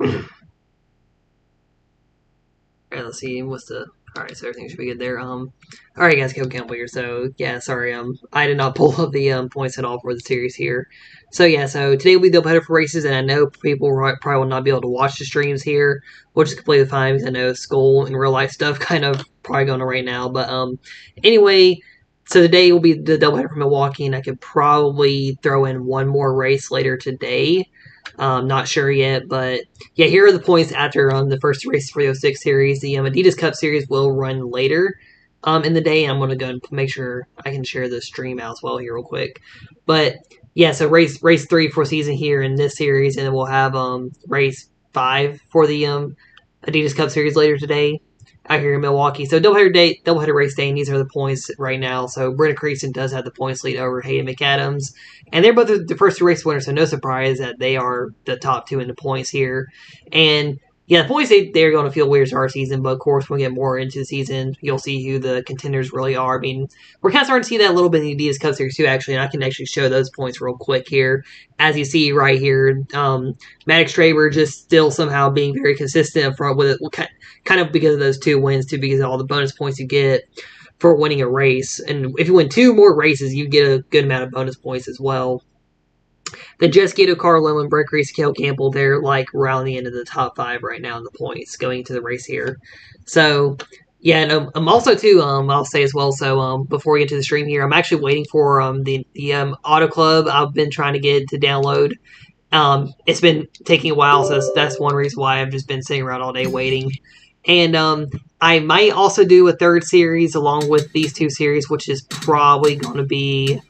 Alright, let's see, what's the... Alright, so everything should be good there. Alright guys, Caleb Campbell here. So, yeah, sorry, I did not pull up the, points at all for the series here. So, yeah, so today will be the doubleheader for races, and I know people probably will not be able to watch the streams here, which is completely fine, because I know school and real life stuff kind of probably going on right now. But, anyway, so today will be the doubleheader for Milwaukee, and I could probably throw in one more race later today. Not sure yet, but yeah, here are the points after the first race for the 06 series. The Adidas Cup series will run later in the day, and I'm going to go and make sure I can share the stream out as well here real quick. But yeah, so race 3 for season here in this series, and then we'll have race 5 for the Adidas Cup series later today out here in Milwaukee. So doubleheader race day, and these are the points right now. So Brenna Creason does have the points lead over Hayden McAdams. And they're both the first two race winners, so no surprise that they are the top two in the points here. And yeah, the points, they're going to feel weird to our season, but of course, when we get more into the season, you'll see who the contenders really are. I mean, we're kind of starting to see that a little bit in the Adidas Cup Series too, actually, and I can actually show those points real quick here. As you see right here, Maddox Traber just still somehow being very consistent up front with it, kind of because of those two wins, too, because of all the bonus points you get for winning a race. And if you win 2 more races, you get a good amount of bonus points as well. The Jessica Carlo and Brent Reese, Cale Campbell, they're like around the end of the top 5 right now in the points going into the race here. So, yeah, and I'm also, too, I'll say as well, so before we get to the stream here, I'm actually waiting for the Auto Club I've been trying to get to download. It's been taking a while, so that's one reason why I've just been sitting around all day waiting. And I might also do a third series along with these 2 series, which is probably going to be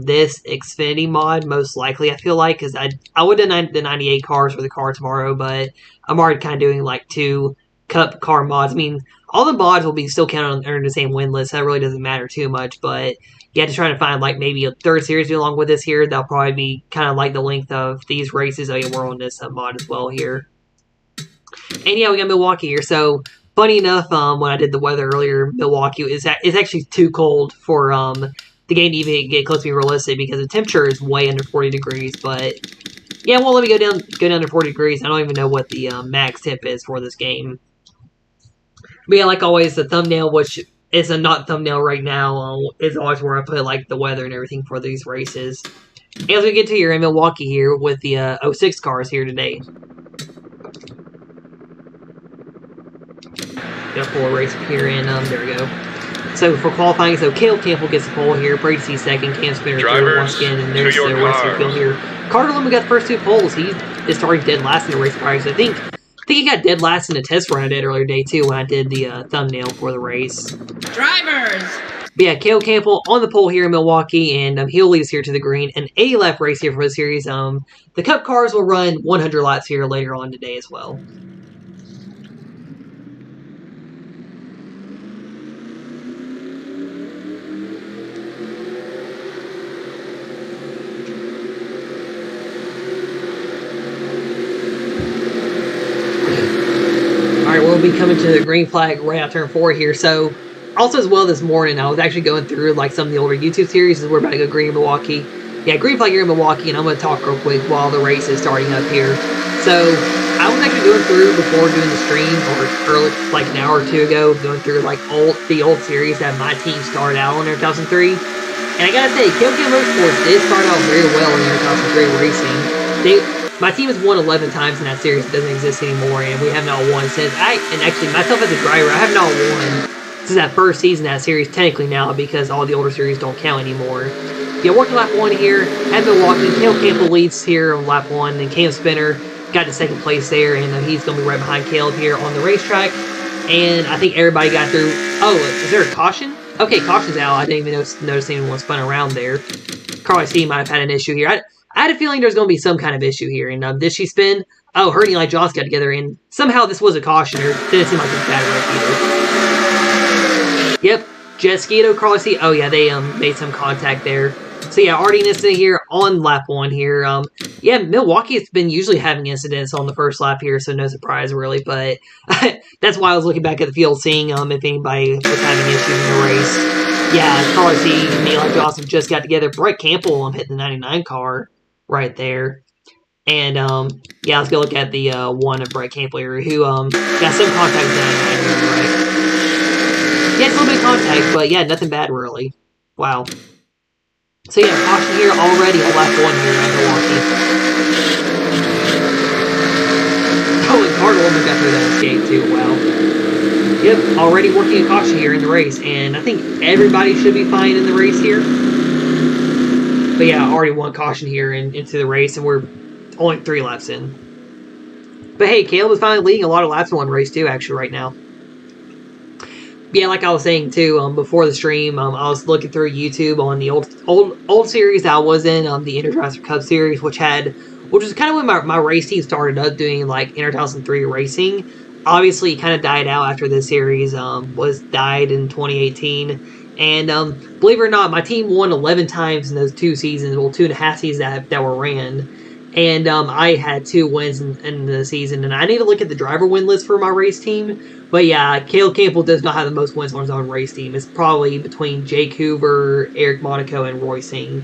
this Xfinity mod, most likely, I feel like, because I would have done the 98 cars for the car tomorrow, but I'm already kind of doing like 2 Cup car mods. I mean, all the mods will be still counted under the same win list, so that really doesn't matter too much, but yeah, just trying to find like maybe a third series to do along with this here. That'll probably be kind of like the length of these races. Oh yeah, we're on this mod as well here. And yeah, we got Milwaukee here. So funny enough, when I did the weather earlier, Milwaukee is actually too cold for the game to even get close to being realistic because the temperature is way under 40 degrees. But yeah, well, let me go down to 40 degrees. I don't even know what the max temp is for this game. But yeah, like always, the thumbnail, which is a not thumbnail right now, is always where I put like the weather and everything for these races. And as we get to here in Milwaukee here with the 06 cars here today. Gonna pull a race up here, and there we go. So for qualifying, so Caleb Campbell gets the pole here, Brady C second, Cam Spinner third once again, and there's the rest of the field here. Carter Lemon got the first 2 poles. He is starting dead last in the race prior. So I think he got dead last in the test run I did earlier today too when I did the thumbnail for the race. Drivers! But yeah, Caleb Campbell on the pole here in Milwaukee, and he'll lead us here to the green. An 80-lap race here for the series. The Cup cars will run 100 laps here later on today as well. We'll be coming to the green flag right out turn 4 here. So, also as well this morning, I was actually going through like some of the older YouTube series as we're about to go green in Milwaukee. Yeah, green flag here in Milwaukee, and I'm going to talk real quick while the race is starting up here. So, I was actually going through before doing the stream, or early, like an hour or 2 ago, going through like the old series that my team started out on in 2003. And I gotta say, Caleb Motorsports did start out very well in 2003 racing. My team has won 11 times in that series. It doesn't exist anymore, and we have not won since. And actually, myself as a driver, I have not won since that first season of that series, technically now, because all the older series don't count anymore. Yeah, working lap 1 here at Milwaukee. Caleb Campbell leads here on lap 1, and Cam Spinner got to second place there, and he's going to be right behind Caleb here on the racetrack. And I think everybody got through. Oh, is there a caution? Okay, caution's out. I didn't even notice anyone spun around there. Carly C might have had an issue here. I had a feeling there's going to be some kind of issue here. And did she spin? Oh, her and Eli Joss got together, and somehow this was a caution. Or didn't seem like it was bad either. Yep, Jesquito, Carly C. Oh, yeah, they made some contact there. So, yeah, already an incident here on lap 1 here. Yeah, Milwaukee has been usually having incidents on the first lap here, so no surprise, really. But that's why I was looking back at the field, seeing if anybody was having issues in the race. Yeah, Carly C and Eli Joss have just got together. Brett Campbell hitting the 99 car right there. And yeah, let's go look at the one of Brett Campbell who got some contact done right here, right? Yeah, it's a little bit of contact, but yeah, nothing bad really. Wow. So yeah, caution here already on lap 1 here at Milwaukee. Oh, and Cardinal almost got through that escape too. Wow. Yep, already working a caution here in the race, and I think everybody should be fine in the race here. But yeah, already won caution here into the race, and we're only 3 laps in. But hey, Caleb is finally leading a lot of laps in one race too, actually, right now. Yeah, like I was saying too, before the stream, I was looking through YouTube on the old series that I was in, the NR2003 Cup series, which was kind of when my race team started up doing like NR2003 racing. Obviously, it kind of died out after this series died in 2018. And believe it or not, my team won 11 times in those 2 seasons, well, 2.5 seasons that were ran. And I had 2 wins in the season. And I need to look at the driver win list for my race team. But yeah, Caleb Campbell does not have the most wins on his own race team. It's probably between Jake Hoover, Eric Monaco, and Roy Singh.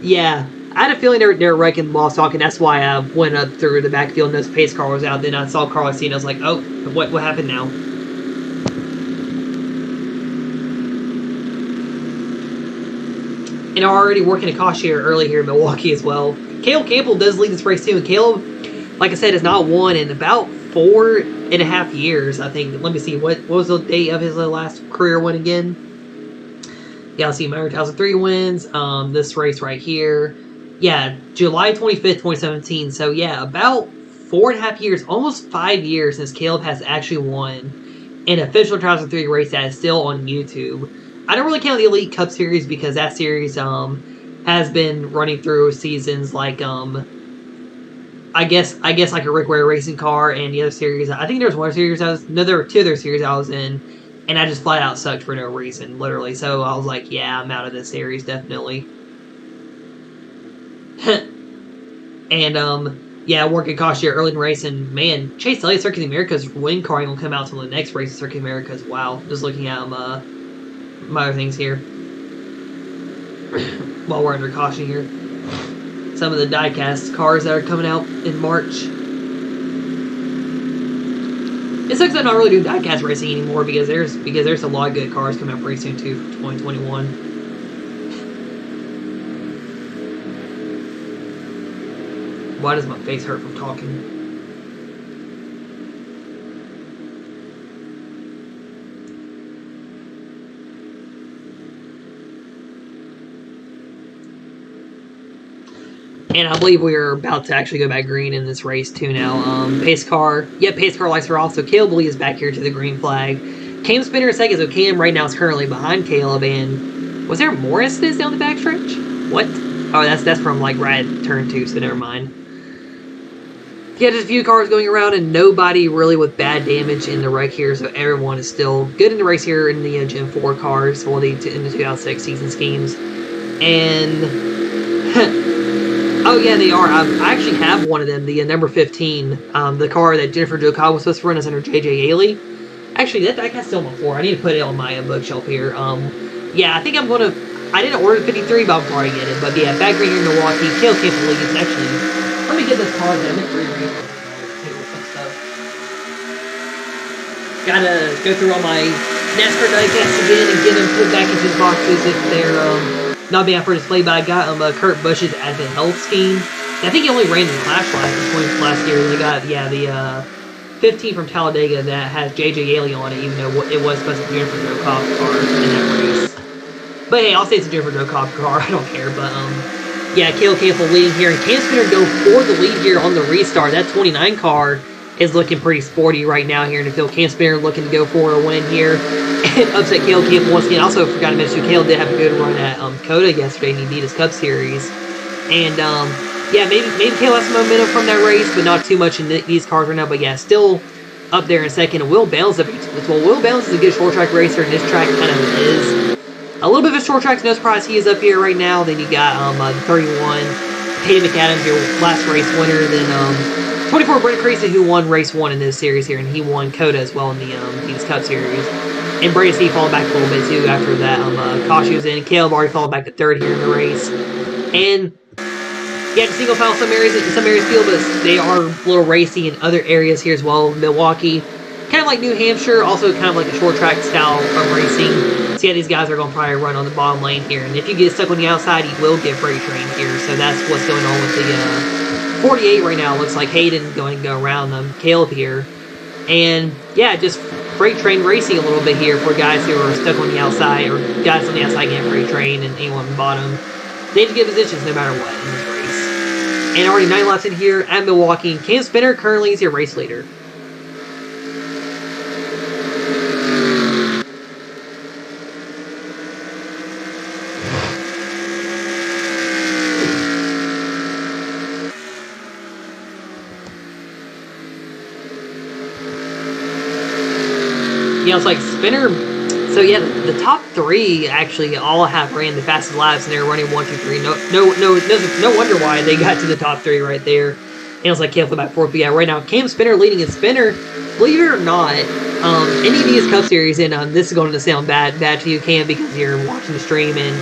Yeah, I had a feeling they were wrecking while I was talking. That's why I went up through the backfield and noticed pace car was out. Then I saw Carlos C and I was like, oh, what happened now? And I'm already working a caution here early here in Milwaukee as well. Caleb Campbell does lead this race too. And Caleb, like I said, has not won in about 4.5 years, I think. Let me see, what was the date of his last career win again? Yeah, let's see, my 2003 wins. This race right here. Yeah, July 25th, 2017. So yeah, about 4.5 years, almost 5 years since Caleb has actually won an official 2003 race that is still on YouTube. I don't really count the Elite Cup Series because that series has been running through seasons like I guess like a Rick Ware racing car and the other series. I think there was one series there were 2 other series I was in, and I just flat out sucked for no reason, literally. So I was like, yeah, I'm out of this series definitely. And yeah, working caution here early in the race, and man, Chase Elliott Circuit of America's win car ain't gonna come out till the next race of Circuit of America's. Wow, just looking at my other things here while we're under caution here. Some of the diecast cars that are coming out in March. It sucks I'm not really doing diecast racing anymore because there's a lot of good cars coming out pretty soon too for 2021. Why does my face hurt from talking? And I believe we are about to actually go back green in this race too now. Pace car. Yep, pace car lights are off. So Caleb Lee is back here to the green flag. Cam Spinner in second. So Cam right now is currently behind Caleb. And was there more incidents down the backstretch? What? Oh, that's from like right at turn 2. So never mind. Yeah, just a few cars going around and nobody really with bad damage in the wreck here. So everyone is still good in the race here in the Gen 4 cars. Well, in the 2006 season schemes. And oh yeah, they are. I actually have one of them, the number 15, the car that Jennifer Jo Cobb was supposed to run is under J.J. Ailey. Actually, that guy's still on 4. I need to put it on my bookshelf here. Yeah, I think I'm gonna. I didn't order the 53, but I'll probably get it. But yeah, back green here in Milwaukee. Caleb Campbell League is actually. Let me get this car that I meant to reread some stuff. Gotta go through all my Nascar diecasts again and get them put back into the boxes if they're not being for display. But I got Kurt Busch's Advent Health scheme. I think he only ran in Clash last year. They got the 15 from Talladega that has J.J. Ailey on it, even though it was supposed to be Jennifer Jo Cobb's car in that race. But hey, I'll say it's a Jennifer Jo Cobb car. I don't care. But yeah, Caleb Campbell leading here, and Cam Spinner go for the lead here on the restart. That 29 car is looking pretty sporty right now here in the field. Cam Spinner looking to go for a win here and upset Caleb Campbell once again. Also forgot to mention, Caleb did have a good run at Coda yesterday in the Adidas Cup Series. And yeah, maybe Caleb has some momentum from that race, but not too much in these cars right now. But yeah, still up there in second. And Will Bounds up here. Well, Will Bounds is a good short track racer, and this track kind of is. A little bit of a short track, no surprise he is up here right now. Then you got the 31, Hayden McAdams, your last race winner. Then 24, Brent Creasy, who won race 1 in this series here, and he won Coda as well in the Adidas Cup Series. And Brady C falling back a little bit too after that caution was in. Caleb already falling back to 3rd here in the race. And Yeah, just single file some areas feel, but they are a little racy in other areas here as well. Milwaukee, kind of like New Hampshire, also kind of like a short track style of racing. So yeah, these guys are going to probably run on the bottom lane here, and if you get stuck on the outside, you will get freight train here. So that's what's going on with the 48 right now. It looks like Hayden going to go around them, Caleb here, and yeah, just freight train racing a little bit here for guys who are stuck on the outside, or guys on the outside getting freight train, and anyone on the bottom. They have to get positions no matter what in this race. And already 9 laps in here at Milwaukee. Cam Spinner currently is your race leader. You know, it's like Spinner. So yeah, the top 3 actually all have ran the fastest laps, and they're running 1, 2, 3. No wonder why they got to the top 3 right there. And it was like Caleb back 4th. But yeah, right now Cam Spinner leading in Spinner. Believe it or not, NED's Cup Series, and this is going to sound bad to you, Cam, because you're watching the stream, and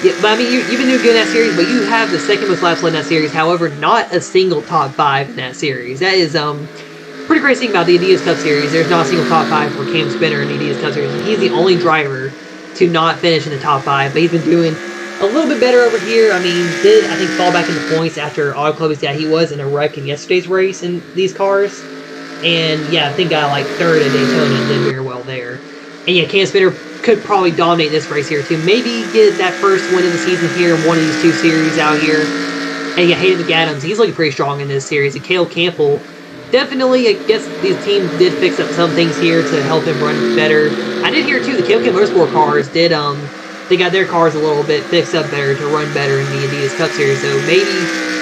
yeah, but I mean you've been doing good in that series, but you have the second most laps led in that series. However, not a single top 5 in that series. That is pretty crazy thing about the Adidas Cup Series. There's not a single top 5 for Cam Spinner in the Adidas Cup Series. And he's the only driver to not finish in the top 5. But he's been doing a little bit better over here. I mean, did, I think, fall back into points after Auto Club. Yeah, he was in a wreck in yesterday's race in these cars. And yeah, I think got like 3rd at Daytona and did very well there. And yeah, Cam Spinner could probably dominate this race here too. Maybe get that first win of the season here in one of these 2 series out here. And yeah, Hayden McAdams, he's looking pretty strong in this series. And Caleb Campbell, definitely, I guess these teams did fix up some things here to help him run better. I did hear, too, the Caleb Campbell Motorsport cars did, they got their cars a little bit fixed up better to run better in the Adidas Cup Series, so maybe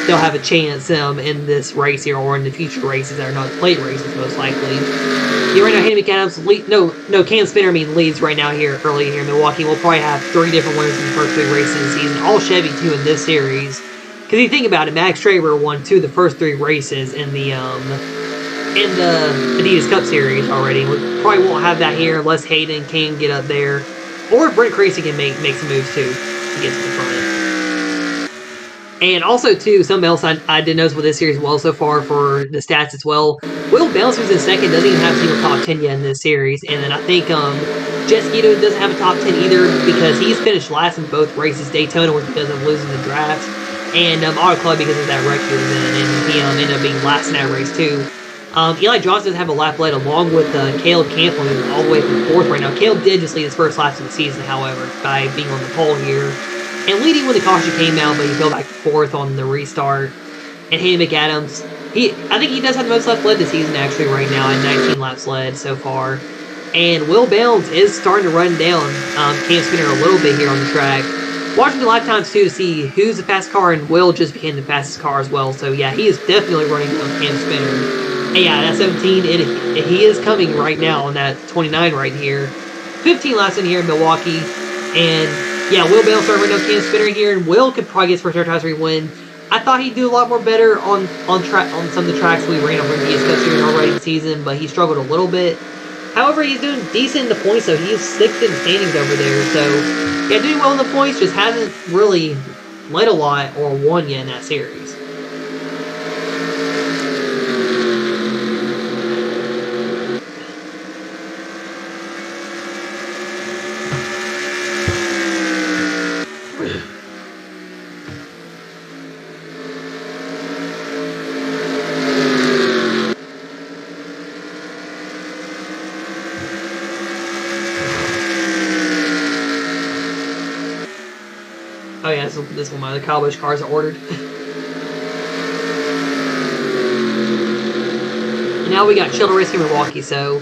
they'll have a chance in this race here, or in the future races that are not plate races, most likely. Yeah, right now, Hayden McAdams, Cam Spinner, leads right now here, early here in Milwaukee. We'll probably have 3 different winners in the first 3 races of the season, all Chevy, too, in this series. Because you think about it, Max Traber won 2 of the first 3 races in the Adidas Cup Series already. We probably won't have that here unless Hayden can get up there. Or Brent Creasy can make some moves too to get to the front. And also too, something else I did notice with this series well so far for the stats as well. Will Bounce, who's in second, doesn't even have a single top 10 yet in this series. And then I think Jesquito doesn't have a top 10 either because he's finished last in both races. Daytona was because of losing the draft. And Auto Club because of that wreck he was in. And he ended up being last in that race too. Eli Johnson doesn't have a lap led along with Caleb Campbell, who's all the way from 4th right now. Caleb did just lead his first laps of the season, however, by being on the pole here. And leading when the caution came out, but he fell back to 4th on the restart. And Hayden McAdams, I think he does have the most laps led this season actually right now at 19 laps led so far. And Will Bounds is starting to run down Cam Spinner a little bit here on the track. Watching the lap times too to see who's the fastest car, and Will just became the fastest car as well. So yeah, he is definitely running down Cam Spinner. And yeah, that 17, he is coming right now on that 29 right here. 15 laps in here in Milwaukee. And yeah, Will Bell started running down Cam Spinner here, and Will could probably get his first Untitled win. I thought he'd do a lot more better on some of the tracks we ran over in the East Coast here already this season, but he struggled a little bit. However, he's doing decent in the points, so he's 6th in the standings over there. So yeah, doing well in the points, just hasn't really led a lot or won yet in that series. Oh yeah, this one, my Cowboys cars are ordered. And now we got Childer Racing Milwaukee, so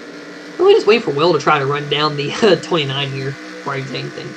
really just waiting for Will to try to run down the 29 here before I do anything.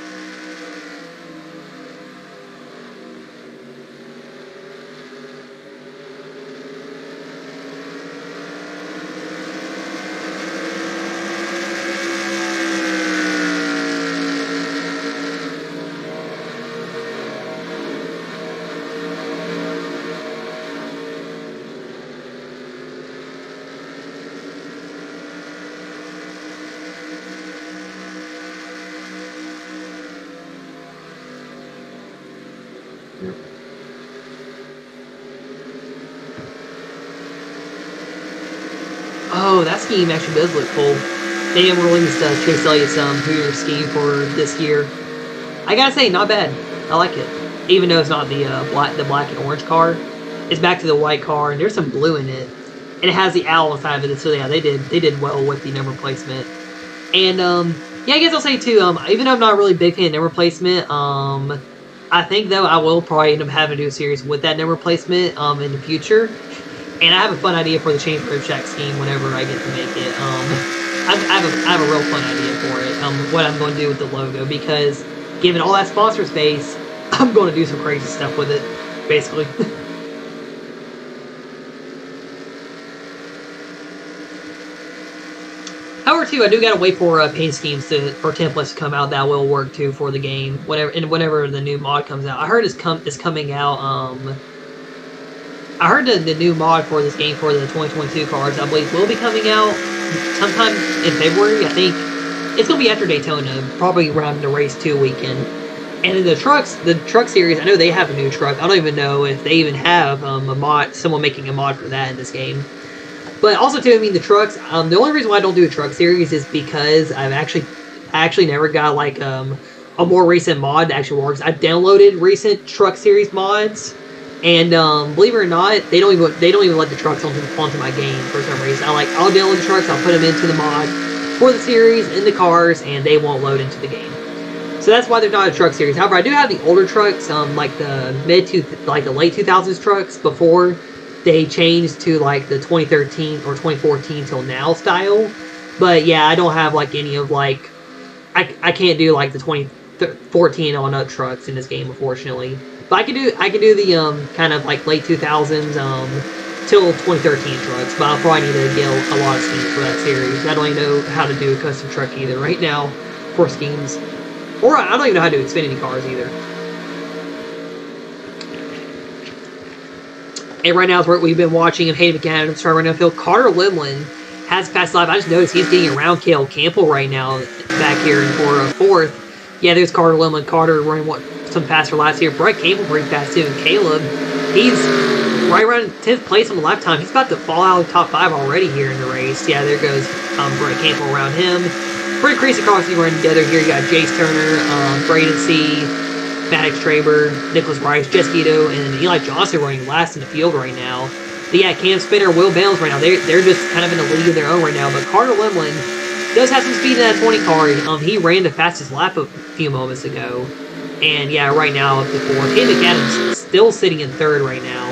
Oh, that scheme actually does look cool. They didn't release Chase Elliott's Hoosier scheme for this year. I gotta say, not bad. I like it. Even though it's not the black and orange car, it's back to the white car, and there's some blue in it, and it has the owl inside of it. So yeah, they did well with the number placement. And yeah, I guess I'll say too. Even though I'm not really a big fan of number placement, I think though I will probably end up having to do a series with that number placement in the future. And I have a fun idea for the Change Road Shack scheme whenever I get to make it. I have a real fun idea for it. What I'm going to do with the logo, because given all that sponsor space, I'm going to do some crazy stuff with it, basically. However, too, I do gotta wait for paint schemes or templates to come out that will work too for the game. Whenever the new mod comes out, I heard it's coming out. I heard the new mod for this game for the 2022 cards, I believe, will be coming out sometime in February. I think it's gonna be after Daytona, probably around the race 2 weekend. And in the truck series, I know they have a new truck. I don't even know if they even have someone making a mod for that in this game. But also too, I mean, the trucks. The only reason why I don't do a truck series is because I actually never got like a more recent mod that actually works. I downloaded recent truck series mods, and believe it or not, they don't even let the trucks onto my game for some reason. I'll download the trucks, I'll put them into the mod for the series in the cars, and they won't load into the game. So that's why they're not a truck series. However, I do have the older trucks, like the the late 2000s trucks before they changed to like the 2013 or 2014 till now style. But yeah, I don't have like any of like I can't do like the 2014 on up trucks in this game, unfortunately. But I can do the kind of like late 2000s till 2013 trucks. But I'll probably need to get a lot of schemes for that series. I don't even know how to do a custom truck either right now for schemes, or I don't even know how to do Xfinity cars either. And right now, we've been watching and Hayden McCann start running downfield. Carter Limlin has passed live. I just noticed he's getting around Caleb Campbell right now back here for a fourth. Yeah, there's Carter Limlin. Carter running some faster laps here. Brett Campbell pretty fast too. And Caleb, he's right around 10th place on the lap time. He's about to fall out of the top 5 already here in the race. Yeah, there goes Brett Campbell around him. Pretty crazy crossing running together here. You got Jace Turner, Braden C., Maddox Traber, Nicholas Bryce, Jesquito, and Eli Johnson running last in the field right now. But yeah, Cam Spinner, Will Bales right now, they're just kind of in a league of their own right now. But Carter Limlin does have some speed in that 20 car. He ran the fastest lap a few moments ago. And yeah, right now up to 4th. Hayden McAdams still sitting in 3rd right now.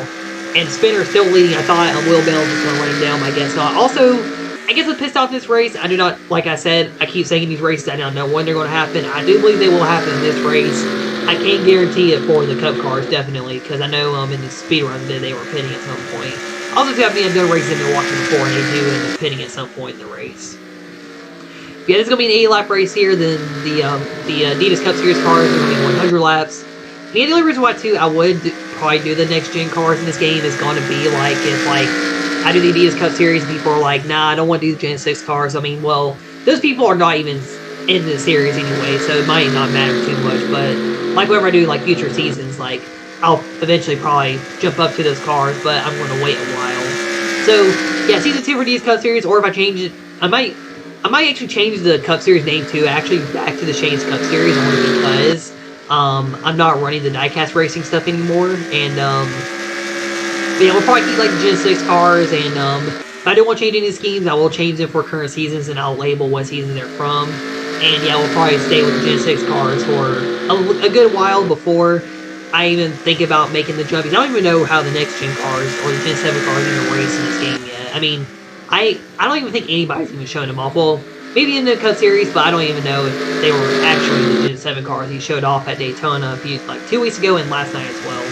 And Spinner still leading. I thought Will Bales was going to run him down, but I guess not. Also, I guess I'm pissed off this race. I do not, like I said, I keep saying in these races, I don't know when they're going to happen. I do believe they will happen in this race. I can't guarantee it for the Cup cars, definitely, because I know in the speed run they were pitting at some point. Also, too, I've done races in Milwaukee before, and they do end up pitting at some point in the race. Yeah, this is going to be an 80-lap race here. Then the Adidas Cup Series cars are going to be 100 laps. And the only reason why, too, I would probably do the next-gen cars in this game is going to be like if I do the Adidas Cup Series and people are like, nah, I don't want to do the Gen 6 cars. I mean, well, those people are not even in the series anyway, so it might not matter too much. But like whenever I do like future seasons, like I'll eventually probably jump up to those cars, but I'm going to wait a while. So yeah, season 2 for Adidas Cup Series, or if I change it, I might actually change the Cup Series name too, actually back to the Shane's Cup Series, only because I'm not running the diecast racing stuff anymore, and yeah, we'll probably keep like the Gen 6 cars, and if I don't want to change any schemes, I will change them for current seasons, and I'll label what season they're from. And yeah, we'll probably stay with the Gen 6 cars for a good while before I even think about making the jump. Because I don't even know how the next gen cars or the Gen 7 cars are going to race in this game yet. I mean, I don't even think anybody's even showing them off. Well, maybe in the Cup Series, but I don't even know if they were actually the Gen 7 cars he showed off at Daytona 2 weeks ago and last night as well.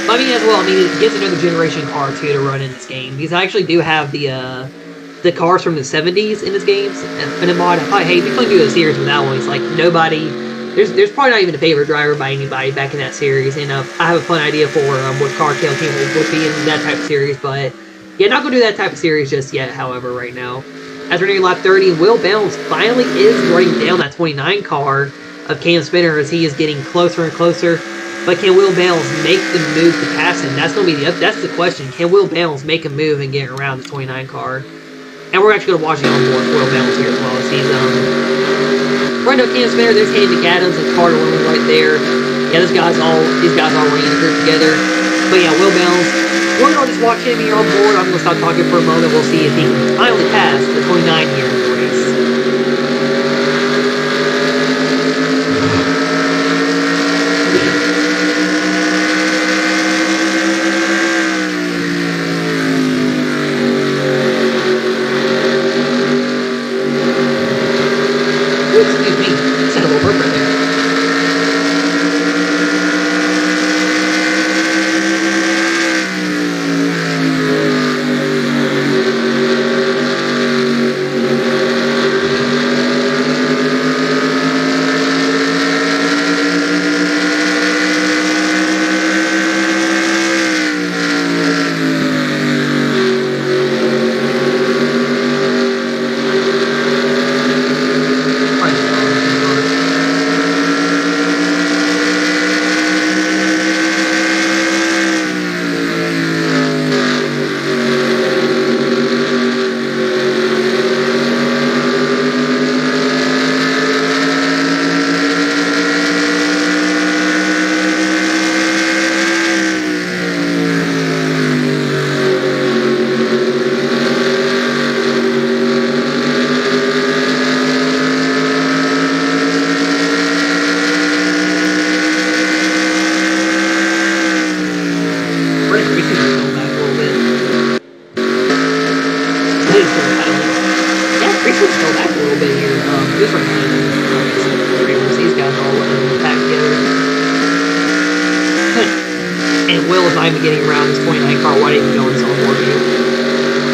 But I mean, it gives another generation car too to run in this game, because I actually do have the cars from the 70s in this game, and a mod. I thought, hey, we can do a series with that one. It's like nobody, there's probably not even a favorite driver by anybody back in that series, and I have a fun idea for what car Caleb Campbell would be in that type of series, but yeah, not going to do that type of series just yet, however, right now. As we're nearing lap 30, Will Bounce finally is running down that 29 car of Cam Spinner as he is getting closer and closer. But can Will Bales make the move to pass him? That's going to be that's the question. Can Will Bales make a move and get around the 29 car? And we're actually going to watch the onboard for Will Bales here as well. As he's right up Cam Spinner. There's Hayden McAdams and Carter Lindley right there. Yeah, these guys all running in the group together. But yeah, Will Bales. We're going to just watch him here on board. I'm going to stop talking for a moment. We'll see if he can finally pass the 29 here in the race. Excuse me. It's a little burp right there. Getting around this 29 car, why didn't you go in this onboard view?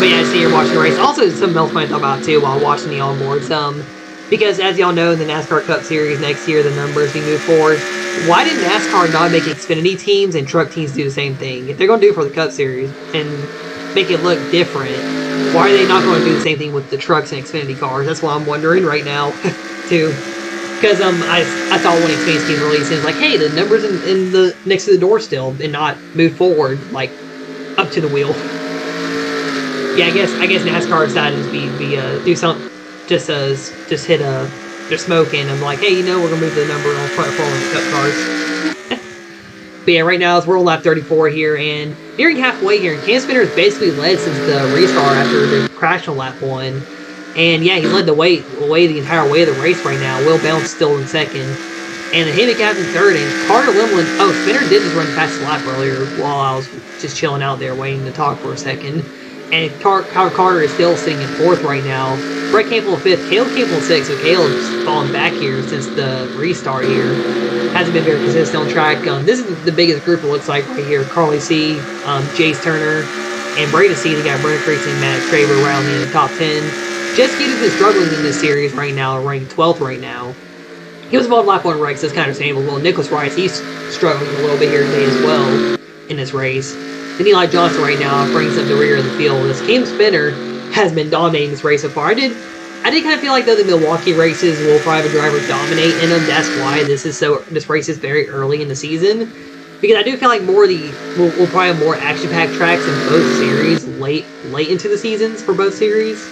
But yeah, I see you're watching the race. Also, something else I might talk about too while watching the onboards. Because as y'all know, in the NASCAR Cup Series next year, the numbers we move forward. Why did NASCAR not make Xfinity teams and truck teams do the same thing? If they're going to do it for the Cup Series and make it look different, why are they not going to do the same thing with the trucks and Xfinity cars? That's what I'm wondering right now, too. Because I saw one Xfinity team release and it's like, hey, the numbers in the next to the door still and not move forward like up to the wheel. Yeah, I guess NASCAR decided to do something, just hit their smoke and I'm like, hey, we're gonna move the number on front for all the Cup cars. But yeah, right now it's world lap 34 here and nearing halfway here, and Cam Spinner has basically led since the restart after the crash on lap 1. And yeah, he led the way the entire way of the race right now. Will Bales still in second. And the Hayden McAdams in third. And Carter Limlin. Oh, Spinner did just run past the lap earlier while I was just chilling out there waiting to talk for a second. And Carter is still sitting in fourth right now. Brett Campbell in fifth. Caleb Campbell in sixth. So Caleb's fallen back here since the restart here. Hasn't been very consistent on track. This is the biggest group it looks like right here. Carly C., Jace Turner, and Brayden C. They got Brennan Creeks and Matt Traver around in the top 10. Jess Gibbs is struggling in this series right now, ranking 12th right now. He was involved in lap 1 race, so it's kind of understandable. Well, Nicholas Rice, he's struggling a little bit here today as well in this race. Then Eli Johnson right now brings up the rear of the field. This Cam Spinner has been dominating this race so far. I did kind of feel like though the Milwaukee races will probably have a driver dominate in them. That's why this race is very early in the season. Because I do feel like we'll probably have more action-packed tracks in both series late into the seasons for both series.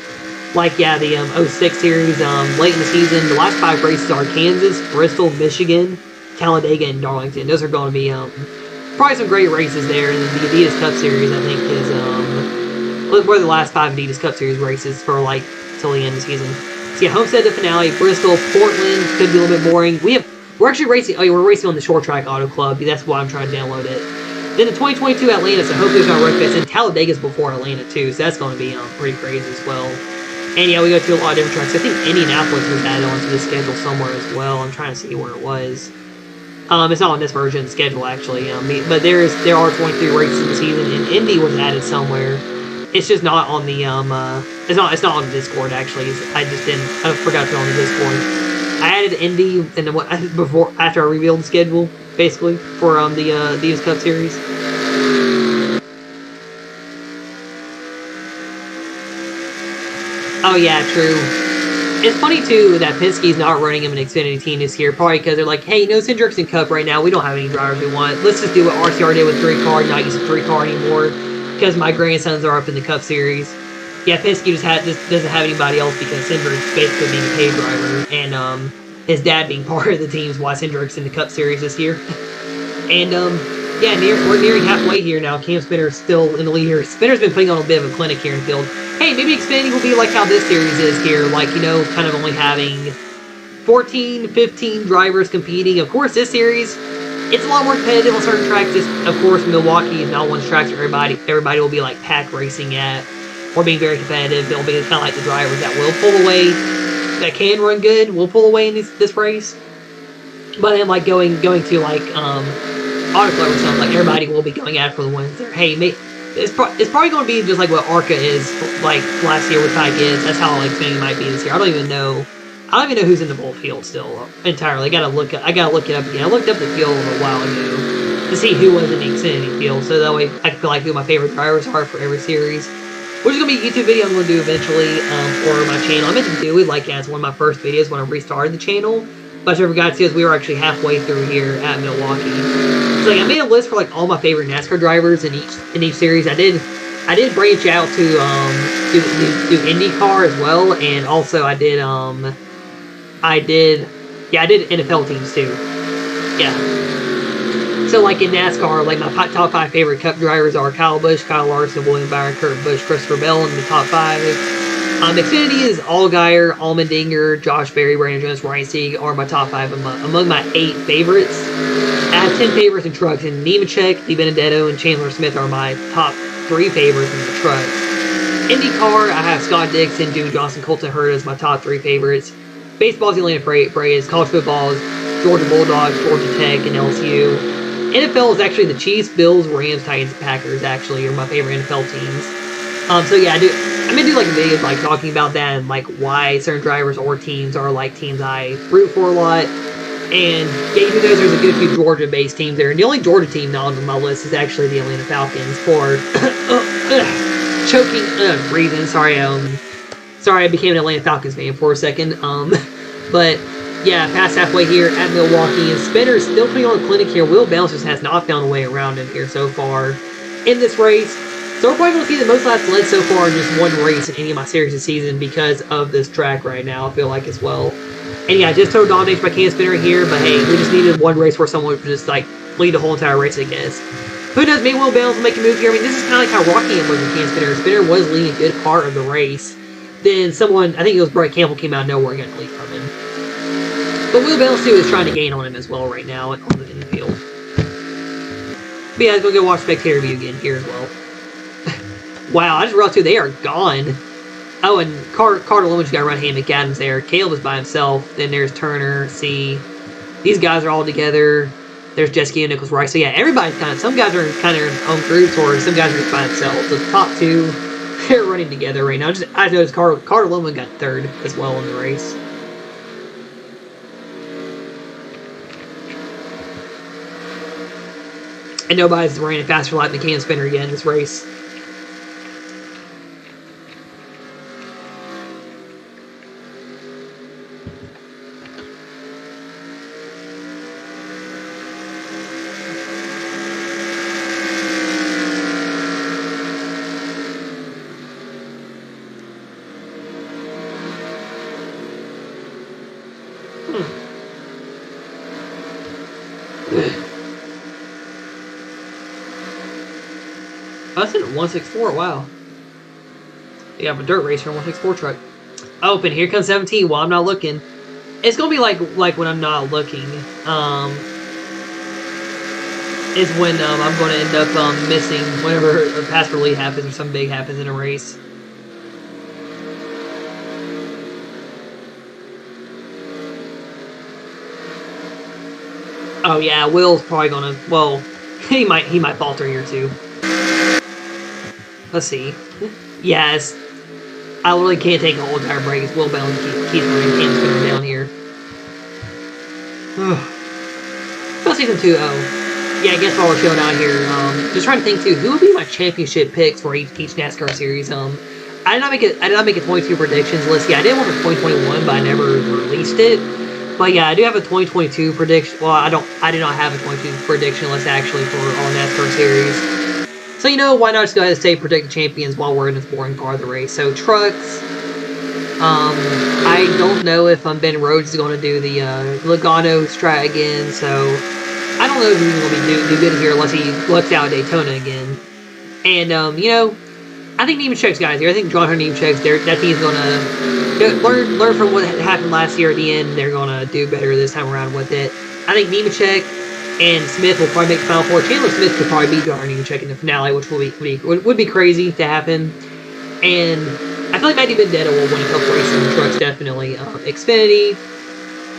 Like, yeah, the 06 series, late in the season, the last 5 races are Kansas, Bristol, Michigan, Talladega, and Darlington. Those are going to be probably some great races there. And the Adidas Cup Series, I think, is were the last 5 Adidas Cup Series races for, like, till the end of the season. So, yeah, Homestead, the finale, Bristol, Portland, could be a little bit boring. We're actually racing, we're racing on the Short Track Auto Club. That's why I'm trying to download it. Then the 2022 Atlanta, so hopefully there's not wreck fest. And Talladega's before Atlanta, too, so that's going to be pretty crazy as well. And yeah, we go to a lot of different tracks. I think Indianapolis was added onto the schedule somewhere as well. I'm trying to see where it was. It's not on this version of the schedule actually. But there are 23 races in the season, and Indy was added somewhere. It's just not on the it's not on the Discord actually. I forgot to put it on the Discord. I added Indy and after I revealed the schedule basically for the Adidas Cup Series. Oh yeah, true. It's funny too that Penske's not running him an Xfinity team this year, probably because they're like, hey, no Cindrix and Cup right now. We don't have any drivers we want. Let's just do what RCR did with 3-car, not use a 3-car anymore, because my grandsons are up in the Cup Series. Yeah, Penske just doesn't have anybody else because Cindrix basically being a paid driver, and his dad being part of the team's why Cindrix in the Cup Series this year. And yeah, we're nearing halfway here now. Cam Spinner's still in the lead here. Spinner's been putting on a bit of a clinic here in the field. Hey, maybe Xfinity will be like how this series is here. Like, you know, kind of only having 14, 15 drivers competing. Of course, this series, it's a lot more competitive on certain tracks. Of course, Milwaukee is not one track where everybody will be like pack racing at or being very competitive. They'll be kind of like the drivers that will pull away, that can run good, will pull away in this race. But then, like, going to, like, Autoclub or something, like, everybody will be going at it for the wins there. Hey, it's probably going to be just like what ARCA is, like, last year with Ty Gibbs. That's how, like, Xfinity might be this year. I don't even know who's in the bull field still, entirely. I gotta look it up again. I looked up the field a while ago to see who was in the Xfinity field, so that way I can feel like who my favorite drivers are for every series. Which is going to be a YouTube video I'm going to do eventually for my channel. I meant to do it like as one of my first videos when I restarted the channel. But I forgot to, as we were actually halfway through here at Milwaukee. So like, I made a list for like all my favorite NASCAR drivers in each series. I did branch out to do IndyCar as well, and also I did NFL teams too. Yeah. So, like in NASCAR, like my top 5 favorite Cup drivers are Kyle Busch, Kyle Larson, William Byron, Kurt Busch, Christopher Bell in the top 5. Xfinity is Allgaier, Allmendinger, Josh Berry, Brandon Jones, Ryan Sieg are my top 5 among my 8 favorites. I have 10 favorites in trucks, and Nemechek, Lee Benedetto, and Chandler Smith are my top 3 favorites in the trucks. IndyCar, I have Scott Dixon, Jimmy Johnson, Colton Herta as my top 3 favorites. Baseball is the Atlanta Braves. College football is Georgia Bulldogs, Georgia Tech, and LSU. NFL is actually the Chiefs, Bills, Rams, Titans, and Packers, actually, are my favorite NFL teams. So yeah, I'm gonna do like a video like talking about that and like why certain drivers or teams are like teams I root for a lot. And yeah, even though there's a good few Georgia-based teams there, and the only Georgia team not on my list is actually the Atlanta Falcons for choking reasons. Sorry, I became an Atlanta Falcons fan for a second. But yeah, past halfway here at Milwaukee, and Spinner is still putting on a clinic here. Will Bounce just has not found a way around him here so far in this race. So we're probably going to see the most laps led so far in just one race in any of my series this season because of this track right now, I feel like, as well. And yeah, just total domination by Cam Spinner here, but hey, we just needed one race where someone would just, like, lead the whole entire race, I guess. Who knows, maybe Will Bounce will make a move here. I mean, this is kind of like how Rockingham was with Cam Spinner. Spinner was leading a good part of the race. Then someone, I think it was Brett Campbell, came out of nowhere and got the lead from him. But Will Bounce, too, is trying to gain on him as well right now in the field. But yeah, let's go watch Spectator View again here as well. Wow, I just realized, too, they are gone. Oh, and Carter Lowen's got to run Ham McAdams there. Caleb is by himself. Then there's Turner, C. These guys are all together. There's Jessica and Nicholas Rice. So yeah, everybody's kind of, some guys are kind of in own groups, or some guys are just by themselves. The top 2, they're running together right now. I noticed Carter Lowen got 3rd as well in the race. And nobody's running a faster lap than Cam Spinner again in this race. That's in 164, wow. You have a dirt racer in 164 truck. Open, here comes 17 while I'm not looking. It's gonna be like when I'm not looking. Is when I'm gonna end up missing whenever a pass per lead happens or something big happens in a race. Oh yeah, Will's probably gonna, well, he might falter here too. Let's see. Yes. I literally can't take a whole entire break. It's Will Bounce keeps running Cam Spinner down here. Well, season 2, yeah, I guess while we're showing out here, just trying to think too, who would be my championship picks for each NASCAR series? I did not make a 22 predictions list. Yeah, I did one for 2021, but I never released it. But yeah, I do have a 2022 prediction. Well, I do not have a 22 prediction list actually for all NASCAR series. So you know, why not just go ahead and say predict the champions while we're in this boring part of the race. So trucks. I don't know if Ben Rhodes is going to do the Logano strat again. So I don't know if he's going to do good here unless he lucks out Daytona again. And you know, I think Nemechek's guys here. I think John Nemechek's that team's gonna learn from what happened last year at the end. They're gonna do better this time around with it. I think Nemechek and Smith will probably make the Final Four. Chandler Smith could probably beat John Nemechek in the finale, which would be crazy to happen. And I feel like Matty Benedetto will win a couple races in the trucks definitely. Xfinity,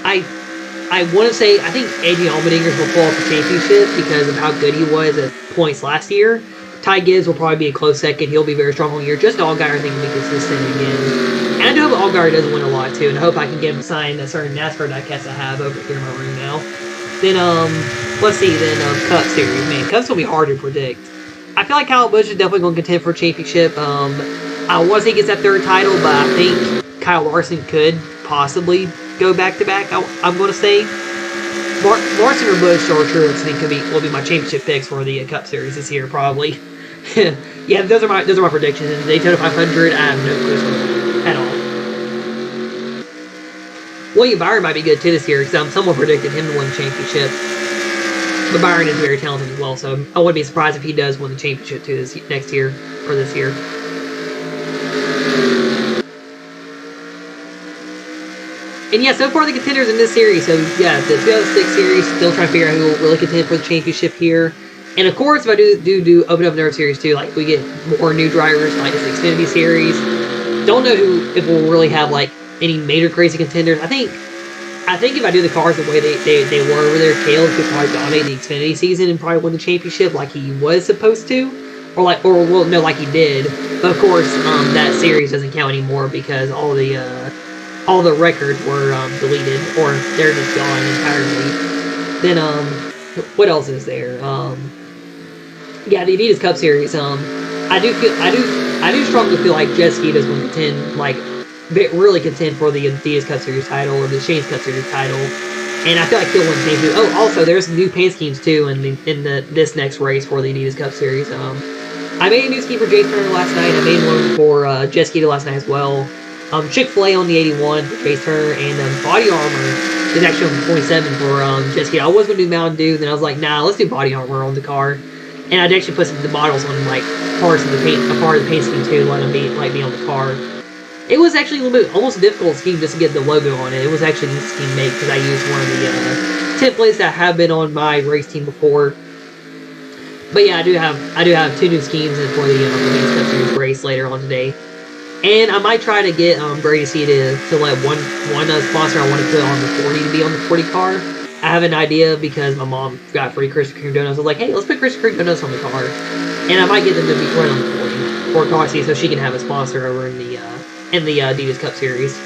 I want to say I think Adrian Allmendingers will pull off the championship because of how good he was at points last year. Ty Gibbs will probably be a close second. He'll be very strong all year. Just Allgaier, I think, will be consistent again. And I do hope Allgaier does win a lot, too. And I hope I can get him signed a certain NASCAR diecast I have over here in my room now. Then, let's see. Then, Cup Series. Man, Cup's going to be hard to predict. I feel like Kyle Busch is definitely going to contend for a championship. I want to say he gets that third title, but I think Kyle Larson could possibly go back-to-back, I'm going to say. Larson or Busch or Truex, I think will be my championship picks for the Cup Series this year, probably. Yeah, those are my predictions. In Daytona 500, I have no clue at all. William Byron might be good too this year because someone predicted him to win the championship. But Byron is very talented as well, so I wouldn't be surprised if he does win the championship too this year. And yeah, so far the contenders in this series. So yeah, the 2006 series, still trying to figure out who will really contend for the championship here. And of course, if I do open up another series too, like we get more new drivers like this Xfinity series. Don't know if we'll really have like any major crazy contenders. I think if I do the cars the way they were over there, Caleb could probably dominate the Xfinity season and probably win the championship like he was supposed to, like he did. But of course, that series doesn't count anymore because all the records were deleted or they're just gone entirely. Then what else is there? Yeah, the Adidas Cup Series. I do strongly feel like Jet Ski does want to really contend for the Adidas Cup Series title or the Shane's Cup Series title, and I feel like he'll win the championship. Oh, also there's new paint schemes too in this next race for the Adidas Cup Series. I made a new scheme for Jace Turner last night. I made one for Jet Ski last night as well. Chick-fil-A on the 81 for Chase Turner, and Body Armor is actually on 27 for Jet Ski. I was going to do Mountain Dew, then I was like, nah, let's do Body Armor on the car. And I'd actually put some of the models on like parts of the paint, a part of the paint scheme too, to let them be on the car. It was actually a little bit almost a difficult scheme just to get the logo on it. It was actually an easy scheme to make because I used one of the templates that have been on my race team before. But yeah, I do have two new schemes for the Women's Cup Series race later on today. And I might try to get Brady C to let one sponsor I want to put on the 40 to be on the 40 car. I have an idea because my mom got free Krispy Kreme donuts. I was like, hey, let's put Krispy Kreme donuts on the car. And I might get them to be run on the 40 for Carsey so she can have a sponsor over in the Adidas Cup Series.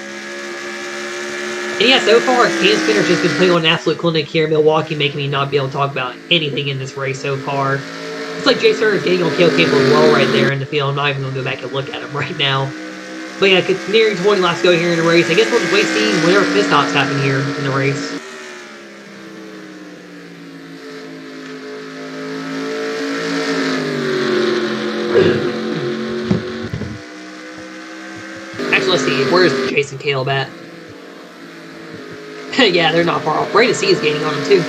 And yeah, so far, Cam Spinner's just been playing on an absolute clinic here in Milwaukee, making me not be able to talk about anything in this race so far. It's like Jay Turner's getting on Cale Campbell well right there in the field. I'm not even going to go back and look at him right now. But yeah, nearing 20 laps to go here in the race. I guess we'll just wait to see whenever pit stops happen here in the race. Actually, let's see. Where's Jason Caleb at? Yeah, they're not far off. Brady C is gaining on him too.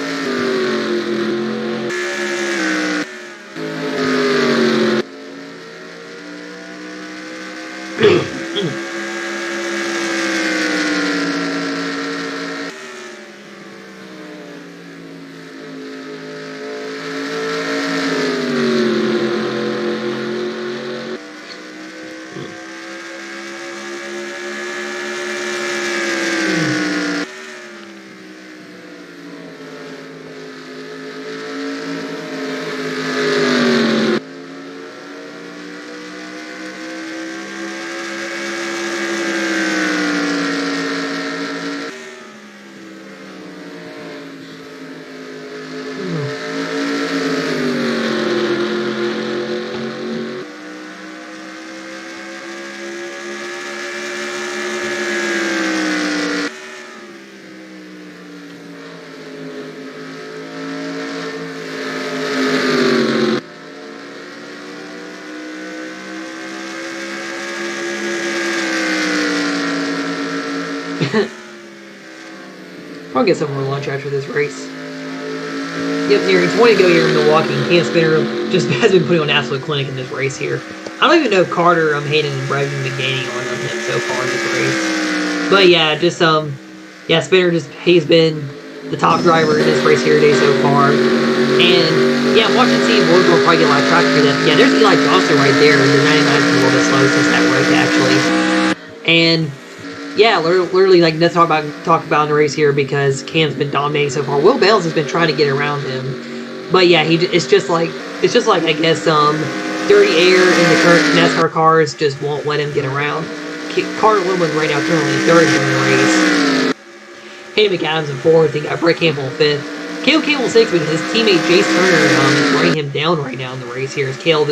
Probably get some more lunch after this race. Yep, nearing 20 to go here in Milwaukee. Cam Spinner just has been putting on an absolute clinic in this race here. I don't even know if Carter, Hayden, and Bregman have been gaining on him so far in this race. But yeah, just yeah, Spinner he's been the top driver in this race here today so far. And yeah, I'm watching see if Boyd will probably get a lot of traction for that. Yeah, there's Eli Johnson right there. The 99's been a little bit slow since that wreck actually. And yeah, literally like let's talk about in the race here because Cam's been dominating so far. Will Bales has been trying to get around him, but yeah, it's just like I guess dirty air in the current NASCAR cars just won't let him get around. Carter Woodman right now currently third in the race. Hayden McAdams in fourth. He got Brett Campbell in fifth. Caleb Campbell sixth because his teammate Jace Turner is running him down right now in the race here. As Caleb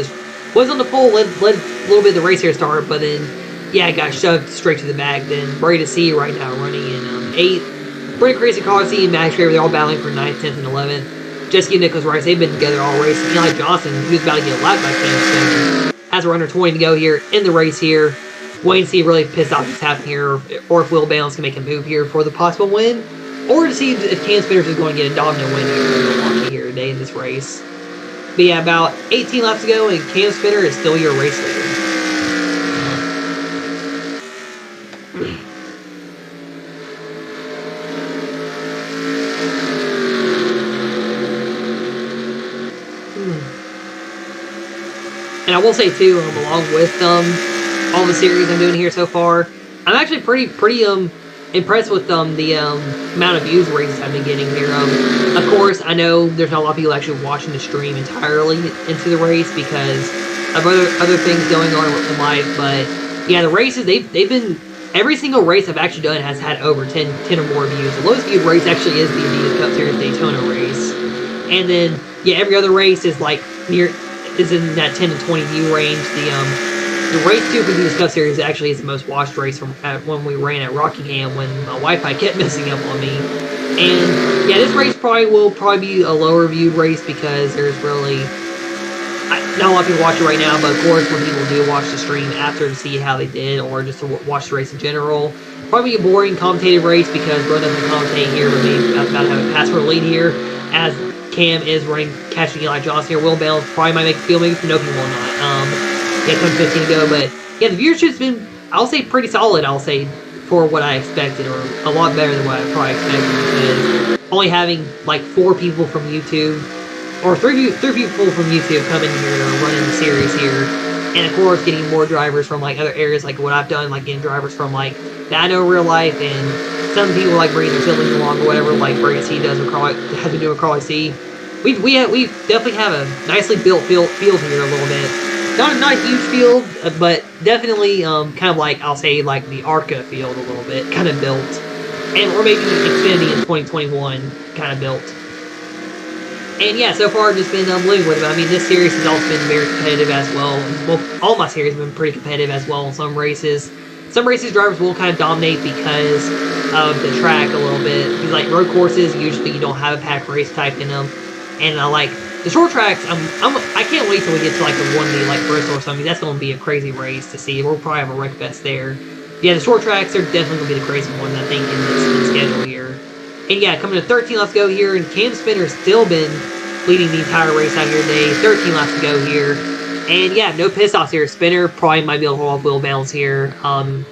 was on the pole, led a little bit of the race here start, but then yeah, got shoved straight to the back. Then Brady C right now running in eighth. Brady Crazy Car C and Max Graver, they're all battling for 9th, 10th, and 11th. Jessica and Nicholas Rice, they've been together all race. And Eli Johnson, who's about to get lapped by Cam Spinner, has a runner 20 to go here in the race here. Waiting to see really pissed off what's happening here, or if Will Balance can make a move here for the possible win, or to see if Cam Spinner is going to get a dominant win here in Milwaukee here today in this race. But yeah, about 18 laps to go, and Cam Spinner is still your race leader. And I will say too, along with all the series I'm doing here so far, I'm actually pretty impressed with the amount of views races I've been getting here. Of course, I know there's not a lot of people actually watching the stream entirely into the race because of other things going on in life. But yeah, the races they've been every single race I've actually done has had over 10 or more views. The lowest viewed race actually is the Adidas Cup Series Daytona race, and then yeah, every other race is like is in that 10 to 20 view range. The race 2 for the Cup Series actually is the most watched race from when we ran at Rockingham when my Wi-Fi kept messing up on me. And yeah, this race will be a lower viewed race because there's really not a lot of people watch it right now, but of course when people do watch the stream after to see how they did or just to watch the race in general, probably a boring commentated race because Bro doesn't commentate here, but maybe about to have a pass for the lead here as Cam is catching Eli Johnson here. Will Bales probably might make a field, maybe no, he will not. Yeah, 10-15 to go, but yeah, the viewership's been, I'll say, pretty solid, for what I expected, or a lot better than what I probably expected, because only having like 4 people from YouTube, or 3 people from YouTube coming here to run in the series here, and of course getting more drivers from like other areas, like what I've done, like getting drivers from like that I know in real life, and some people like bringing their siblings along or whatever, like Brady C has been doing Crawley C. We definitely have a nicely built field here a little bit. Not a huge field, but definitely kind of like, I'll say, like the ARCA field a little bit, kind of built. And or maybe Xfinity in 2021 kind of built. And yeah, so far I've just been living with it. I mean, this series has also been very competitive as well. Well, all my series have been pretty competitive as well in some races. Some races drivers will kind of dominate because of the track a little bit. Because like road courses, usually you don't have a pack race type in them. And I like the short tracks. I can't wait till we get to like the 1D like Bristol or something. That's going to be a crazy race to see. We'll probably have a wreck fest there. Yeah, the short tracks are definitely going to be the crazy ones, I think, in this schedule here. And yeah, coming to 13 laps to go here, and Cam Spinner's still been leading the entire race out here today. 13 laps to go here. And yeah, no piss-offs here. Spinner probably might be able to hold off Will Balance here.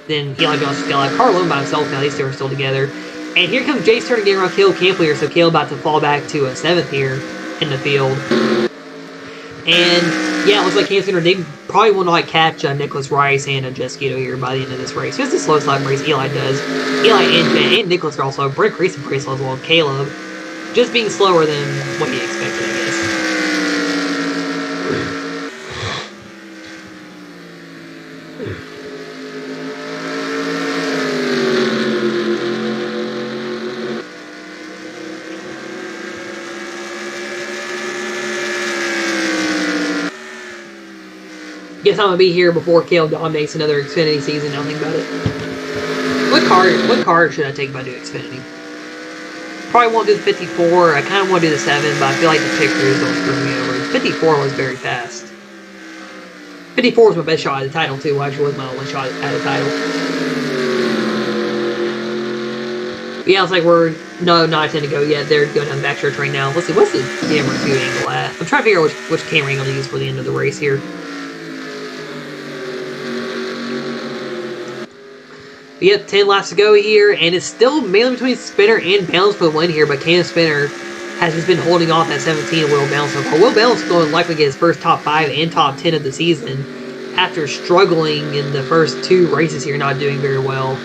Then Eli Johnson still have Carlo by himself now. These two are still together. And here comes Jace Turner getting around Caleb Campbell here. So Caleb about to fall back to a 7th here in the field. And yeah, it looks like Cam Spinner, they probably will not catch Nicholas Rice and Jesquito here by the end of this race. It's the slowest lap race Eli does. Eli and Nicholas are also Brick racing pretty slow as well. Caleb just being slower than what he expected, I guess. Guess I'm gonna be here before Caleb dominates another Xfinity season. Now think about it. What car should I take if I do Xfinity? Probably won't do the 54. I kind of want to do the 7, but I feel like the pictures will screw me over. 54 was very fast. 54 was my best shot at the title too. Actually, was my only shot at the title. Yeah, it's like we're not 10 to go yet. They're going down the backstretch right now. Let's see, what's the camera 2 angle at? I'm trying to figure out which camera angle to use for the end of the race here. But yep, 10 laps to go here, and it's still mainly between Spinner and Bounce for the win here, but Cam Spinner has just been holding off at 17 and Will Bounce so far. Will Bounce is going to likely get his first top 5 and top 10 of the season after struggling in the first 2 races here, not doing very well.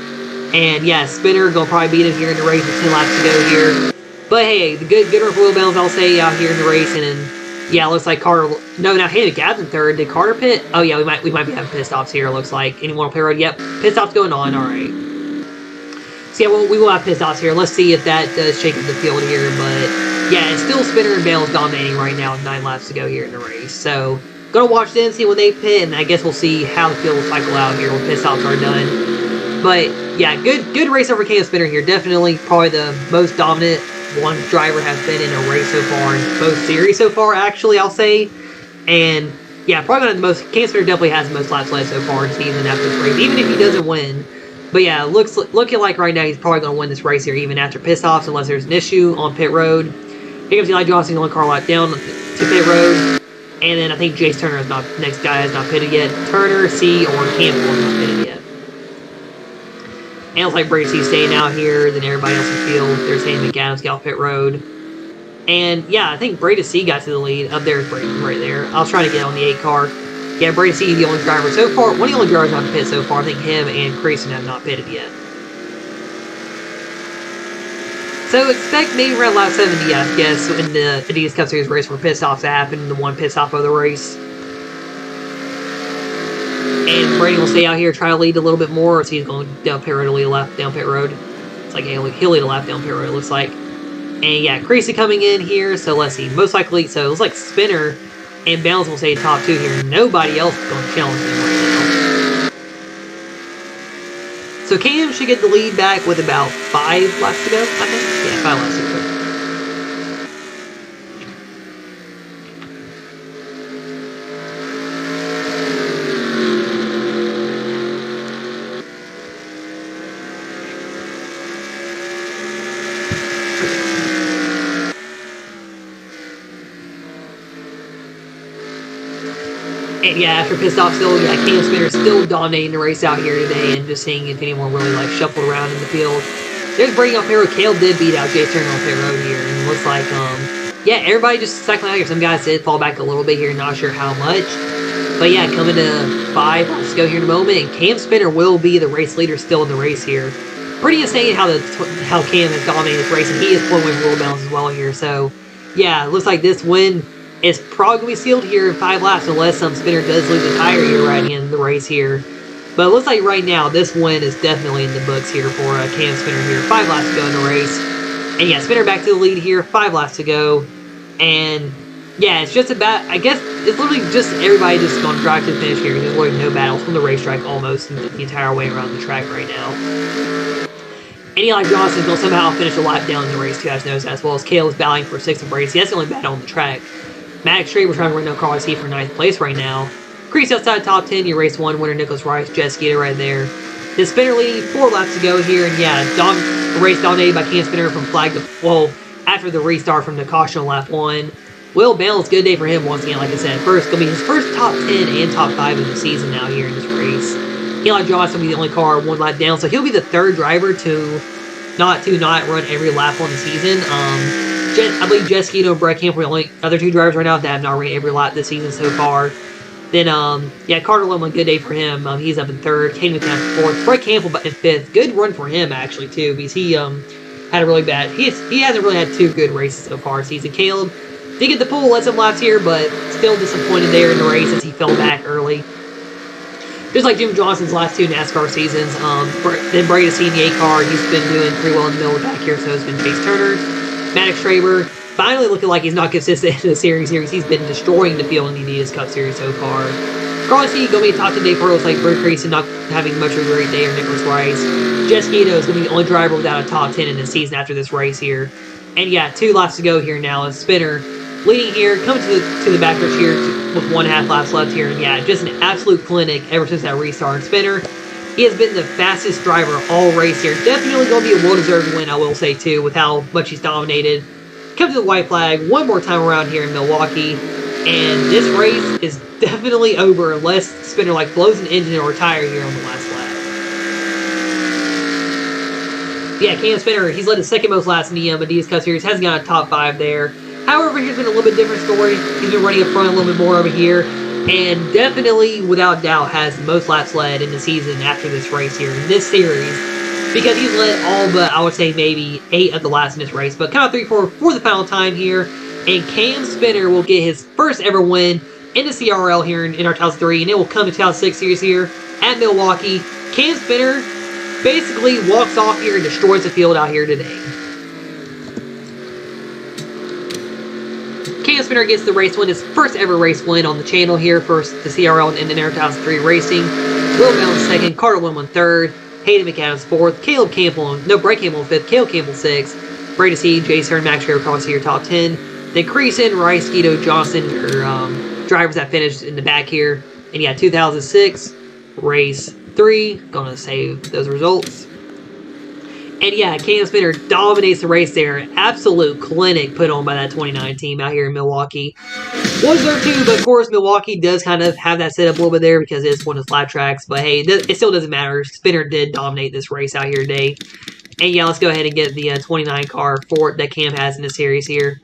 And yeah, Spinner going to probably beat him here in the race with 10 laps to go here. But hey, the good run for Will Bounce, I'll say, out here in the race. And then, yeah, it looks like Carter... No, now Hannah Gabb's in third. Did Carter pit? Oh yeah, we might be having pit stops here, it looks like. Anyone on pit road? Yep, pit stops going on, alright. So yeah, well, we will have pit stops here. Let's see if that does shake up the field here. But yeah, it's still Spinner and Bounce dominating right now with 9 laps to go here in the race. So, gonna watch them, see when they pit, and I guess we'll see how the field will cycle out here when pit stops are done. But yeah, good race over Cam Spinner here. Definitely probably the most dominant one driver has been in a race so far, in both series so far, actually, I'll say. And yeah, probably one of the most... Cam Spinner definitely has the most laps led so far in the season after this race, even if he doesn't win. But yeah, looking like right now he's probably going to win this race here, even after pit-offs, unless there's an issue on pit road. Here comes Eli Johnson, the only car lap down to pit road. And then I think Jace Turner is not... Next guy has not pitted yet. Turner, C, or Campbell has not pitted yet. And it looks like Brady C's staying out here, then everybody else in the field. They're saying McAdams got off pit road. And yeah, I think Brady C got to the lead. Up there's Brady right there. I was trying to get on the 8 car. Yeah, Brady C, the only driver so far. One of the only drivers not to pit so far. I think him and Creason have not pitted yet. So expect maybe around lap 70, I guess, in the Adidas Cup Series race where pit stops happen, the one pit stop of the race. And Brady will stay out here, try to lead a little bit more, or so he's going down pit road to lead a lap down pit road. It's like he'll lead a lap down pit road, it looks like. And yeah, Creasy coming in here, so let's see. Most likely, so it looks like Spinner and Bounce will stay top 2 here. Nobody else is going to challenge him right now. So Cam should get the lead back with about 5 laps to go, I think. Yeah, 5 laps to go. And yeah, after pissed off still, yeah, Cam Spinner still dominating the race out here today, and just seeing if anyone really like shuffled around in the field. There's Brady on pit road. Caleb did beat out Jay Turner on pit road here, and it looks like yeah, everybody just cycling out here. Some guys did fall back a little bit here, not sure how much. But yeah, coming to 5 laps to go here in a moment, and Cam Spinner will be the race leader still in the race here. Pretty insane how Cam has dominated this race, and he is pulling with Will Bounce as well here. So yeah, it looks like this win is probably going to be sealed here in 5 laps unless some Spinner does lose a tire here right in the race here. But it looks like right now this win is definitely in the books here for Cam Spinner here. 5 laps to go in the race. And yeah, Spinner back to the lead here. 5 laps to go. And yeah, it's just about, I guess, it's literally just everybody just going to drive to the finish here. There's literally no battles from the racetrack almost the entire way around the track right now. And Eli Johnson's going to somehow finish a lap down in the race too, as well as Caleb's battling for 6th and Brady. That's the only battle on the track. Max Schraber trying to run no car IC for 9th place right now. Crease outside top 10, your race 1 winner Nicholas Rice, Jet Skeeter right there. The Spinner leading 4 laps to go here, and yeah, race dominated by Cam Spinner from flag to, well, after the restart from the caution on lap 1. Will Bounce, good day for him once again, like I said. Going to be his first top 10 and top 5 of the season now here in this race. Eli Johnson will be the only car 1 lap down, so he'll be the 3rd driver to not run every lap on the season. I believe Jet Skeeter and Brett Campbell are the only other 2 drivers right now that have not run every lap this season so far. Then, yeah, Carter Lemon, good day for him. He's up in 3rd. Caden McNabb in 4th. Brett Campbell in 5th. Good run for him, actually, too, because he had a really bad... He hasn't really had 2 good races so far this season. Caleb did get the pole, led some laps here, but still disappointed there in the race as he fell back early. Just like Jim Johnson's last 2 NASCAR seasons. Then Brady C in the 8 car. He's been doing pretty well in the middle of the back here, so it's been Chase Turner. Max Schraber finally looking like he's not consistent in the series here. He's been destroying the field in the Adidas Cup Series so far. Crossy going to be top 10 day for it. Looks like Bert Creason not having much of a great day, or Nicholas Rice. Jet Skeeter is going to be the only driver without a top 10 in the season after this race here. And yeah, 2 laps to go here now. And Spinner leading here, coming to the backstretch here with 1.5 laps left here. And yeah, just an absolute clinic ever since that restart. Spinner, He has been the fastest driver all race here. Definitely going to be a well-deserved win, I will say, too, with how much he's dominated. Comes to the white flag one more time around here in Milwaukee. And this race is definitely over unless Spinner blows an engine or tire here on the last lap. Yeah, Cam Spinner, he's led the second most laps in the Adidas Cup Series, hasn't got a top 5 there. However, here's been a little bit different story. He's been running up front a little bit more over here, and definitely, without doubt, has the most laps led in the season after this race here, in this series, because he's led all but, I would say, maybe 8 of the laps in this race. But come out 3-4 for the final time here, and Cam Spinner will get his first ever win in the CRL here in our 2003, and it will come to 2006 series here at Milwaukee. Cam Spinner basically walks off here and destroys the field out here today. Cam Spinner gets the race win, his first ever race win on the channel here for the CRL and NR 2003 Racing. Will Bell in second, Carter Lim in third, Hayden McAdams fourth, Brett Campbell in fifth, Caleb Campbell sixth, Brady C, Jay Stern, Max Sherrill across here top 10. Then Creason, Rice, Guido, Johnson are drivers that finished in the back here. And yeah, 2006 race 3, gonna save those results. And yeah, Cam Spinner dominates the race there. Absolute clinic put on by that 29 team out here in Milwaukee. Was there too, but of course Milwaukee does kind of have that set up a little bit there because it's one of the flat tracks. But hey, it still doesn't matter. Spinner did dominate this race out here today. And yeah, let's go ahead and get the 29 car for that Cam has in the series here.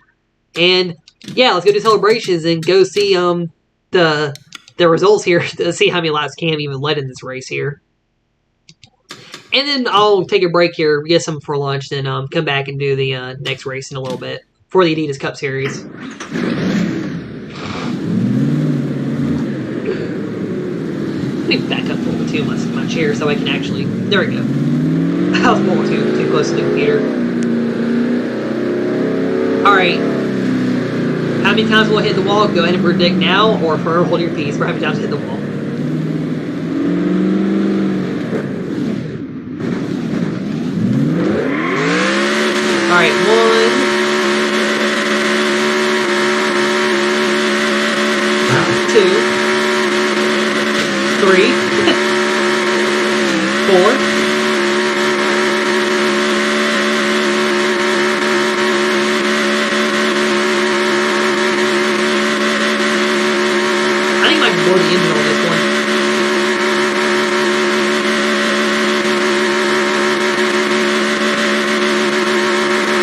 And yeah, let's go to celebrations and go see the results here to see how many laps Cam even led in this race here. And then I'll take a break here, get some for lunch, then come back and do the next race in a little bit for the Adidas Cup Series. Let me back up a little bit too much in my chair so I can actually... There we go. I was more too close to the computer. Alright. How many times will it hit the wall? Go ahead and predict now, or for hold your peace for how many times it hit the wall. Alright, 1, 2, 3, 4. I think I might blow the engine on this one.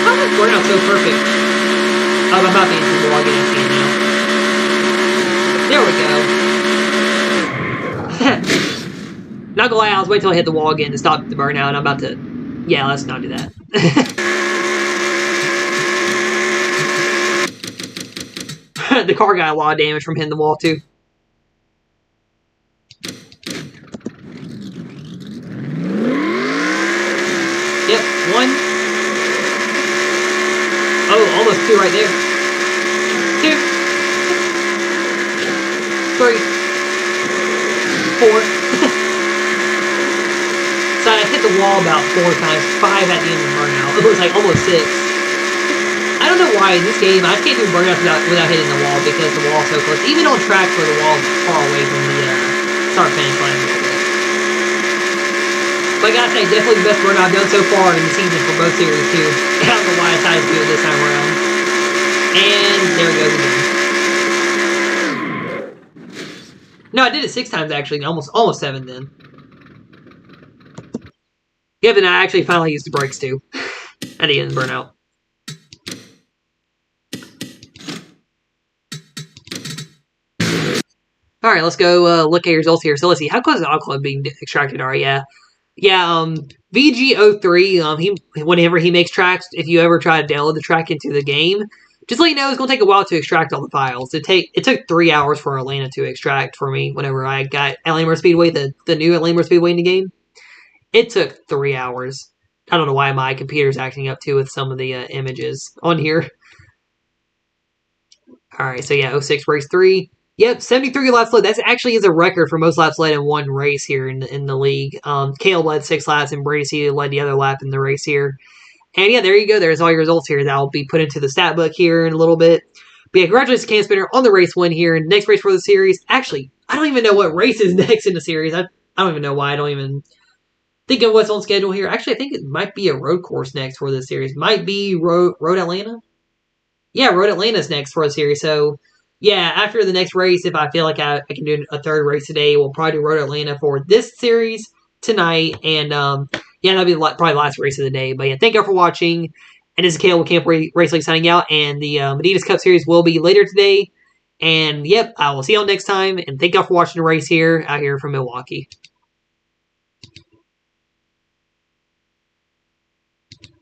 How does burnout so perfect? Oh, I'm about to enter the login and see it now. There we go. Not gonna lie, I was waiting till I hit the wall again to stop the burnout, and I'm about to... Yeah, let's not do that. The car got a lot of damage from hitting the wall, too. Yep, 1. Oh, almost 2 right there. 2. 3. 4. So I hit the wall about 4 times. 5 at the end of the burnout. It was like almost 6. I don't know why in this game I can't do burnouts without hitting the wall because the wall's so close. Even on tracks where the wall's far away from the start finish line a little bit. But I gotta say, definitely the best burnout I've done so far in the season for both series too. I don't know why I decided to do it this time around. And there it goes again. No, I did it 6 times actually, almost 7 then. Yeah, then I actually finally used the brakes too at the end of the burnout. Alright, let's go look at your results here. So let's see, how close is Auto Club being extracted? Alright, yeah. Yeah, VG03, whenever he makes tracks, if you ever try to download the track into the game, just let you know it's going to take a while to extract all the files. It took 3 hours for Atlanta to extract for me whenever I got Atlanta Speedway, the new Atlanta Speedway in the game. It took 3 hours. I don't know why my computer's acting up too with some of the images on here. Alright, so yeah, 06 race 3. Yep, 73 laps led. That actually is a record for most laps led in one race here in the league. Caleb led 6 laps, and Brady C led the other lap in the race here. And yeah, there you go. There's all your results here. That will be put into the stat book here in a little bit. But yeah, congratulations to Cam Spinner on the race win here. Next race for the series. Actually, I don't even know what race is next in the series. I don't even know why. I don't even Think of what's on schedule here. Actually, I think it might be a road course next for this series. Might be Road Atlanta. Yeah, Road Atlanta's next for the series. So, yeah, after the next race, if I feel like I can do a third race today, we'll probably do Road Atlanta for this series tonight. And, yeah, that'll be probably the last race of the day. But, yeah, thank you for watching. And this is Caleb with Camp Race League signing out. And the Adidas Cup Series will be later today. And, yep, I will see y'all next time. And thank y'all for watching the race here out here from Milwaukee.